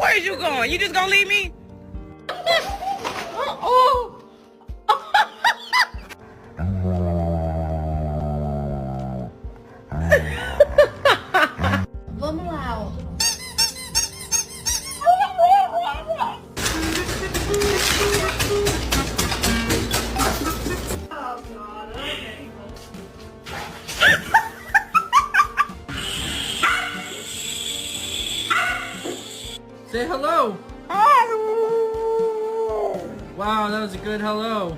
Where's you going? You just gonna leave me? Oh. Vamos lá, ó. Say hello. Wow, that was a good hello.